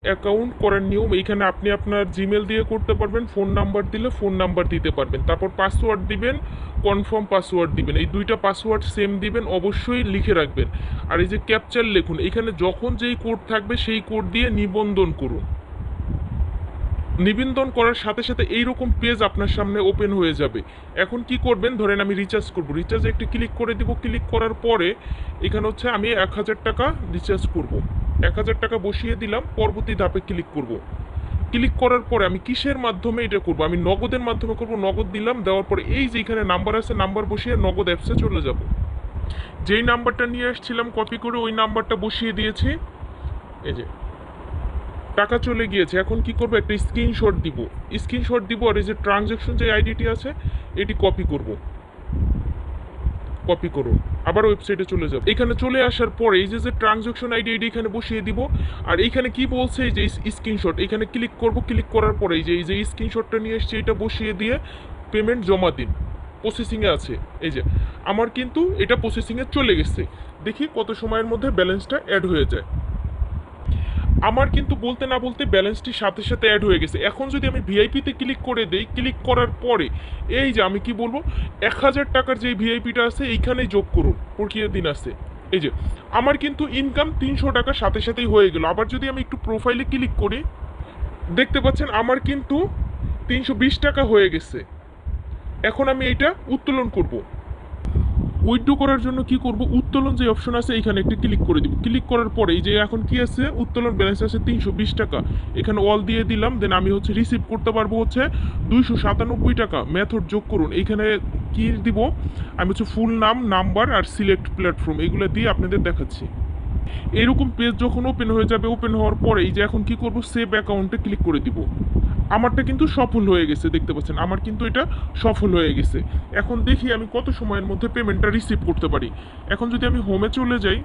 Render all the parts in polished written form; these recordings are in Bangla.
অ্যাকাউন্ট করার নিয়ম এইখানে আপনি আপনার জিমেল দিয়ে করতে পারবেন, ফোন নাম্বার দিলে ফোন নাম্বার দিতে পারবেন, তারপর পাসওয়ার্ড দিবেন, কনফার্ম পাসওয়ার্ড দিবেন, এই দুইটা পাসওয়ার্ড সেম দিবেন, অবশ্যই লিখে রাখবেন। আর এই যে ক্যাপচার লিখুন, এখানে যখন যেই কোড থাকবে সেই কোড দিয়ে নিবন্ধন করুন। নিবন্ধন করার সাথে সাথে এইরকম পেজ আপনার সামনে ওপেন হয়ে যাবে। এখন কি করবেন, ধরেন আমি রিচার্জ করব, রিচার্জে একটি ক্লিক করে দিব, ক্লিক করার পরে এখানে হচ্ছে আমি 1000 টাকা রিচার্জ করব, 1000 টাকা বসিয়ে দিলাম, পরবর্তী ধাপে ক্লিক করব। ক্লিক করার পরে আমি কিসের মাধ্যমে এটা করব, আমি নগদের মাধ্যমে করব, নগদ দিলাম, দেওয়ার পরে এই যে এখানে নাম্বার আছে, নাম্বার বসিয়ে নগদ অ্যাপসে চলে যাব। যেই নাম্বারটা নিয়ে আসছিলাম কপি করে ওই নাম্বারটা বসিয়ে দিয়েছি, এই যে টাকা চলে গিয়েছে। এখন কি করব, একটা স্ক্রিনশট দিব, স্ক্রিনশট দিব, আর এই যে ট্রানজ্যাকশন যে আইডিটি আছে এটি কপি করব, কপি করুন, আবার ওয়েবসাইটে চলে যাব। এখানে চলে আসার পরে এই যে ট্রানজ্যাকশন আইডি এটি এখানে বসিয়ে দিব। আর এইখানে কি বলছে, এই যে স্ক্রিনশট, এখানে ক্লিক করব, ক্লিক করার পরে এই যে স্ক্রিনশটটা নিয়ে এসেছি এটা বসিয়ে দিয়ে পেমেন্ট জমা দিন, প্রসেসিংয়ে আছে। এই যে আমার কিন্তু এটা প্রসেসিংয়ে চলে গেছে, দেখি কত সময়ের মধ্যে ব্যালেন্সটা অ্যাড হয়ে যায়। আমার কিন্তু বলতে না বলতে ব্যালেন্সটি সাথে সাথে অ্যাড হয়ে গেছে। এখন যদি আমি ভিআইপিতে ক্লিক করে দেই, ক্লিক করার পরে এই যে আমি কি বলবো, 1000 টাকার যে ভিআইপিটা আছে এইখানেই যোগ করুন, প্রক্রিয়া দিন আছে। এই যে আমার কিন্তু ইনকাম 300 টাকা সাথে সাথেই হয়ে গেল। আবার যদি আমি একটু প্রোফাইলে ক্লিক করি, দেখতে পাচ্ছেন আমার কিন্তু 320 টাকা হয়ে গেছে। এখন আমি এইটা উত্তোলন করব। উইথড্র করার জন্য কি করব, উত্তোলন যে অপশন আছে এখানে একটি ক্লিক করে দিব। ক্লিক করার পরে এই যে এখন কি আছে, উত্তোলন ব্যালেন্স আছে 320 টাকা, এখানে অল দিয়ে দিলাম। দেন আমি হচ্ছে রিসিভ করতে পারবো হচ্ছে 297 টাকা। মেথড যোগ করুন, এইখানে কি দিব, আমি হচ্ছে ফুল নাম, নাম্বার আর সিলেক্ট প্ল্যাটফর্ম এগুলো দিয়ে আপনাদের দেখাচ্ছি। এরকম পেজ যখন ওপেন হয়ে যাবে, ওপেন হওয়ার পরে এই যে এখন কি করব, সেভ অ্যাকাউন্টে ক্লিক করে দিব। আমারটা কিন্তু সফল হয়ে গেছে, দেখতে পাচ্ছেন আমার কিন্তু এটা সফল হয়ে গেছে। এখন দেখি আমি কত সময়ের মধ্যে পেমেন্টটা রিসিভ করতে পারি। এখন যদি আমি হোমে চলে যাই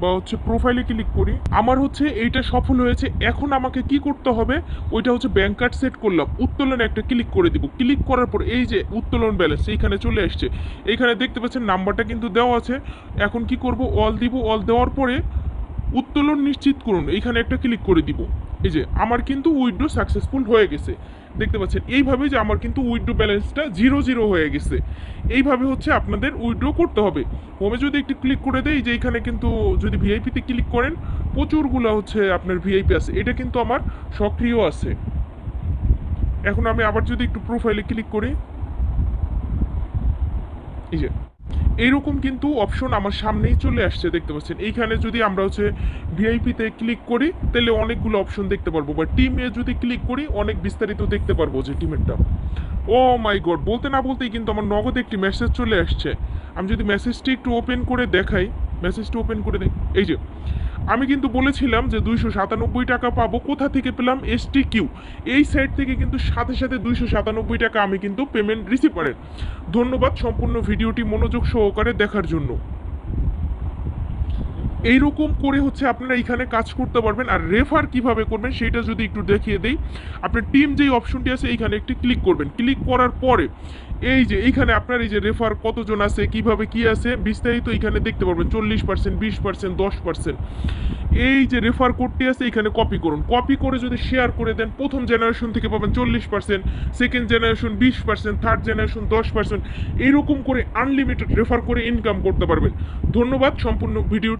বা হচ্ছে প্রোফাইলে ক্লিক করি, আমার হচ্ছে এইটা সফল হয়েছে। এখন আমাকে কি করতে হবে, ওইটা হচ্ছে ব্যাংক কার্ড সেট করলাম, উত্তোলনে একটা ক্লিক করে দিব। ক্লিক করার পর এই যে উত্তোলন ব্যালেন্স এইখানে চলে আসছে, এইখানে দেখতে পাচ্ছেন নাম্বারটা কিন্তু দেওয়া আছে। এখন কি করব, অল দিব, অল দেওয়ার পরে উত্তোলন নিশ্চিত করুন, এইখানে একটা ক্লিক করে দিব। এই যে আমার কিন্তু উইথড্র সাকসেসফুল হয়ে গেছে, দেখতে পাচ্ছেন। এইভাবে যে আমার কিন্তু উইথড্র ব্যালেন্সটা 0 হয়ে গেছে। এইভাবে হচ্ছে আপনাদের উইথড্র করতে হবে। হোমে যদি একটু ক্লিক করে দেয়, যে এখানে কিন্তু যদি ভিআইপিতে ক্লিক করেন, প্রচুরগুলো হচ্ছে আপনার ভিআইপি আছে, এটা কিন্তু আমার সক্রিয় আছে। এখন আমি আবার যদি একটু প্রোফাইলে ক্লিক করি, এই যে এইরকম কিন্তু অপশন আমার সামনেই চলে আসছে, দেখতে পাচ্ছেন। এইখানে যদি আমরা হচ্ছে ভিআইপিতে ক্লিক করি তাহলে অনেকগুলো অপশন দেখতে পারবো, বা টিমে যদি ক্লিক করি অনেক বিস্তারিত দেখতে পারবো যে টিমেরটা। ও মাই গড, বলতে না বলতেই কিন্তু আমার নগদে একটি মেসেজ চলে আসছে। আমি যদি মেসেজটি একটু ওপেন করে দেখাই, মেসেজটা ওপেন করে দেখ, এই যে আমি কিন্তু বলেছিলাম যে 297 টাকা পাবো, কোথা থেকে পেলাম, STQ এই সাইট থেকে কিন্তু সাথে সাথে 297 টাকা আমি কিন্তু পেমেন্ট রিসিভ করেন। ধন্যবাদ সম্পূর্ণ ভিডিওটি মনোযোগ সহকারে দেখার জন্য। এইরকম করে হচ্ছে আপনারা এখানে কাজ করতে পারবেন। আর রেফার কিভাবে করবেন সেটা যদি একটু দেখিয়ে দেই, আপনার টিম যেই অপশনটি আছে এইখানে একটি ক্লিক করবেন। ক্লিক করার পরে এই যে এইখানে আপনার এই যে রেফার কতজন আছে, কিভাবে কি আছে বিস্তারিত এখানে দেখতে পারবেন। 40%, 20%, 10%। এই যে রেফার কোডটি আছে এখানে কপি করুন, কপি করে যদি শেয়ার করে দেন, প্রথম জেনারেশন থেকে পাবেন 40%, সেকেন্ড জেনারেশন 20%, থার্ড জেনারেশন 10%। এইরকম করে আনলিমিটেড রেফার করে ইনকাম করতে পারবেন। ধন্যবাদ সম্পূর্ণ ভিডিও